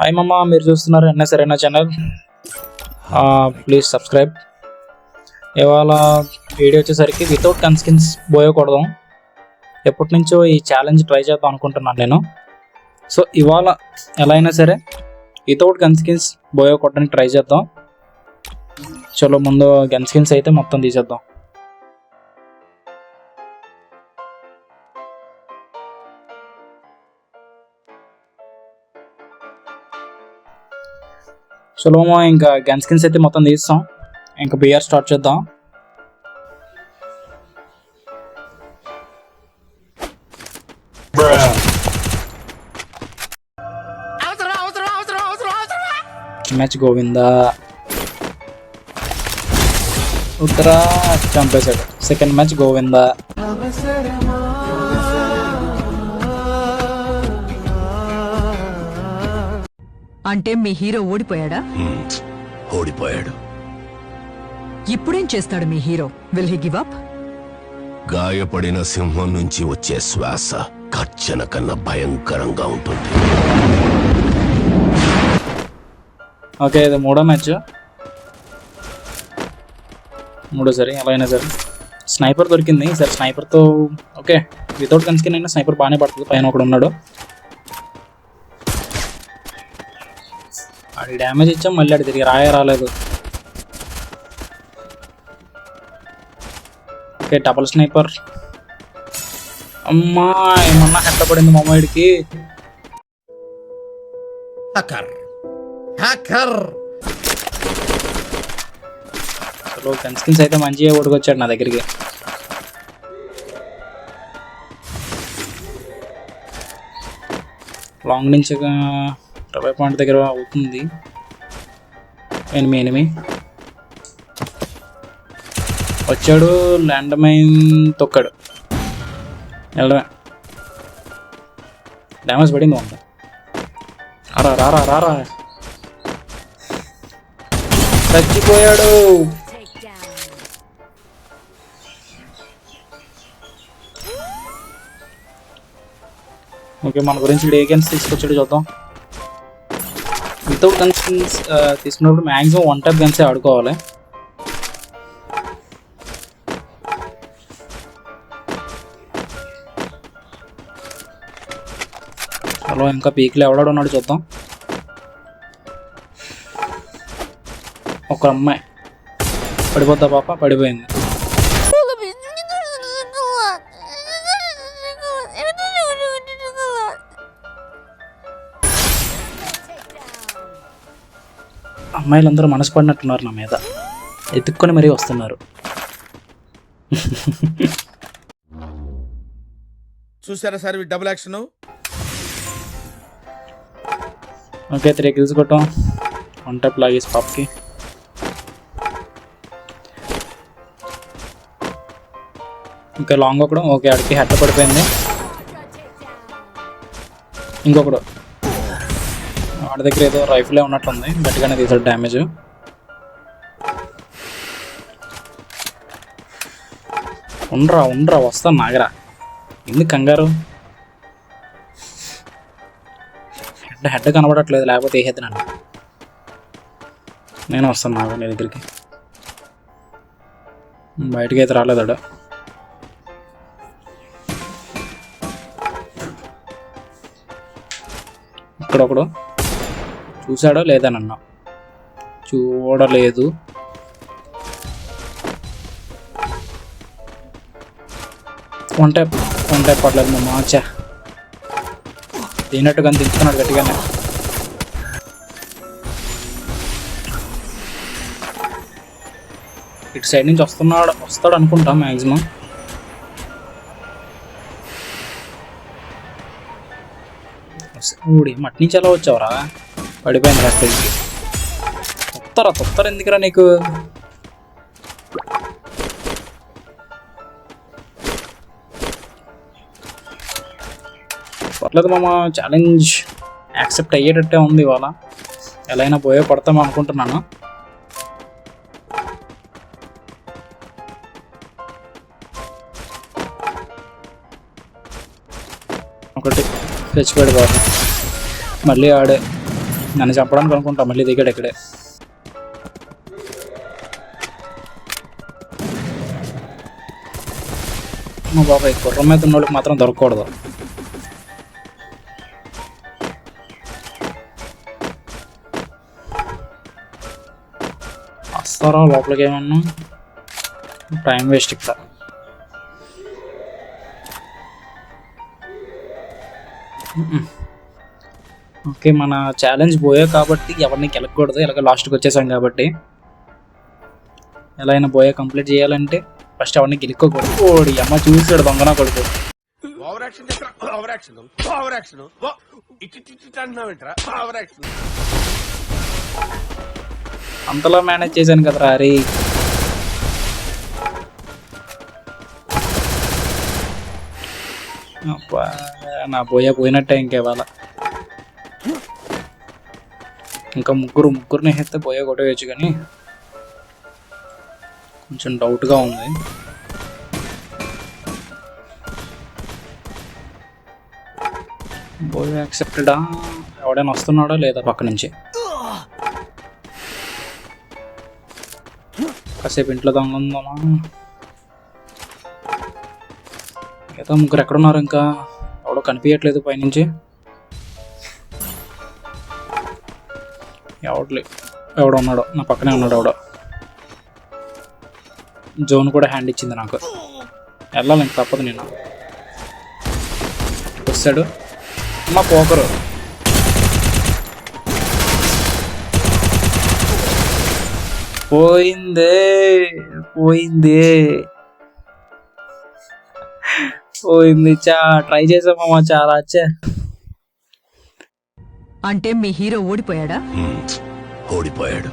Hi మమ్మ, మీరు చూస్తున్నారు ఎన్ఎస్ఆర్ ఛానల్. Please subscribe. ఇవాళ వీడియో వచ్చేసరికి వితౌట్ గన్ స్కిన్స్ బోయో కొడదాం. ఎప్పటి నుంచో ఈ ఛాలెంజ్ ట్రై చేద్దాం అనుకుంటున్నాను నేను. సో ఇవాళ ఎలా అయినా సరే వితౌట్ గన్ స్కిన్స్ బోయో కొట్టడానికి ట్రై చేద్దాం. చలో ముందు గన్ స్కిన్స్ అయితే మొత్తం తీసేద్దాం. చలో ఇంకా గన్ స్కిన్స్ అయితే మొత్తం తీస్తాం. ఇంకా బిఆర్ స్టార్ట్ చేద్దాం. మ్యాచ్ గోవిందా ఉత్తరా చంపేశాడు. Second match Govinda. అంటే మీ హీరో ఓడిపోయాడా? ఓడిపోయాడు. ఇప్పుడేం చేస్తాడు మీ hero? Will he give up? గాయపడిన సింహం నుంచి వచ్చే శ్వాస కర్చన కన్నా భయంకరంగా ఉంటుంది. ఓకే, ఇది మూడో మ్యాచ్. మూడోసారి ఎలా అయినా సరే స్నైపర్ దొరికింది. సరే స్నైపర్తో ఓకే, వితౌట్ గన్ స్కిన్ అయినా స్నైపర్ బాగానే పడుతుంది. పైన ఒకడు ఉన్నాడు. అది డ్యామేజ్ ఇచ్చాం, మళ్ళీ అది తిరిగి రాలేదు. Okay, double sniper. అమ్మా, ఏమన్నా హెడ్ పడింది మా అమ్మాయిడికి. అసలు గన్ స్కిన్స్ అయితే మంచిగా ఓడుకొచ్చాడు నా దగ్గరికి. లాంగ్ నుంచి 20 పాయింట్ దగ్గర అవుతుంది. ఎనిమి వచ్చాడు. ల్యాండ్ మైన్ తొక్కాడు. వెళ్ళడమే. డ్యామేజ్ పడింది. వంద రారా చచ్చిపోయాడు. ఓకే, మన గురించి డే గన్స్ తీసుకొచ్చాడు చూద్దాం. వితౌట్ గన్ స్కిన్స్ తీసుకున్నప్పుడు మ్యాక్సిమం 1 టైప్ గన్సే ఆడుకోవాలి. హలో, ఇంకా పీక్లో ఎవడాడు ఉన్నాడు చూద్దాం. ఒక అమ్మాయి పడిపోద్దా పాప? పడిపోయింది. అమ్మాయిలందరూ మనసు పడినట్టున్నారు నా మీద. ఎత్తుక్కొని మరీ వస్తున్నారు. చూసారా sir double action. Okay, 3 kills కొట్టాం. 1 టైప్ లాగేసి పాపకి. ఇంకా లాంగ్ ఒకడు. ఓకే, ఆడికి హెడ్ పడిపోయింది. ఇంకొకడు వాడి దగ్గర ఏదో రైఫిలే ఉన్నట్లుంది. గట్టిగానే తీసాడు డ్యామేజ్. ఉండరా వస్తాను నాగరా. ఎందుకు కంగారు? హెడ్ కనబడట్లేదు, లేకపోతే వేసేది నన్ను. నేను వస్తాను నాగా నీ దగ్గరికి. బయటకి అయితే రాలేదాడు. ఇక్కడ ఒకడు చూసాడో లేదా నన్ను? చూడలేదు. వన్ టైప్ పడలేదు మా మాచా. తిన్నట్టుగా దించుకున్నాడు గట్టిగానే. ఇటు సైడ్ నుంచి వస్తాడు అనుకుంటా మ్యాక్సిమం. ఊడి మట్టి నుంచి ఎలా వచ్చావురా? పడిపోయింది రాత్రికి. తొత్తర ఎందుకురా నీకు? పర్లేదు మామ, ఛాలెంజ్ యాక్సెప్ట్ అయ్యేటట్టే ఉంది. ఇవాళ ఎలా అయినా బోయో కొడతాం అనుకుంటున్నాను. ఒకటి తెచ్చిపెడు బాబు. మళ్ళీ ఆడే నన్ను చంపడానికి అనుకుంటా, మళ్ళీ దిగాడు ఇక్కడే. మా బాబాయ్ గుర్రం మీద ఉన్న వాళ్ళకి మాత్రం దొరకకూడదు. వస్తారా లోపలికి? ఏమన్నా టైం వేస్ట్ ఇక్కడ. ఓకే, మన ఛాలెంజ్ బోయే కాబట్టి ఎవరిని గెలకూడదు. ఇలాగ లాస్ట్కి వచ్చేసాం కాబట్టి ఎలా అయినా బోయే కంప్లీట్ చేయాలంటే ఫస్ట్ ఎవరిని గెలుక్కోకూడదు. ఓడి అమ్మ చూసాడు దొంగనా కొడుకు. Over action over action over action అంటున్నావేంట్రా? ఓవర్ యాక్షన్ అంతలో మేనేజ్ చేశాను కదరా. అరే అబ్బా, నా పోయినట్టే ఇంకేవాళ. ఇంకా ముగ్గురిని వేస్తే బోయ కొట్టేయచ్చు, కానీ కొంచెం డౌట్గా ఉంది. బోయ యాక్సెప్టెడా? ఎవడైనా వస్తున్నాడా లేదా పక్క నుంచి? కాసేపు ఇంట్లో దొంగందామా? మిగతా ముగ్గురు ఎక్కడున్నారు? ఇంకా ఎవడో కనిపించట్లేదు పైనుంచి. ఎవడో ఉన్నాడో నా పక్కనే ఉన్నాడు. ఎవడో జోన్ కూడా హ్యాండ్ ఇచ్చింది నాకు. వెళ్ళాలి ఇంక తప్పదు. నేను వస్తాడు మా పోకరు. పోయిందే పోయింది. ట్రై చేసామమ్మా చాలా. వచ్చే అంటే మీ హీరో ఓడిపోయాడా? ఓడిపోయాడు.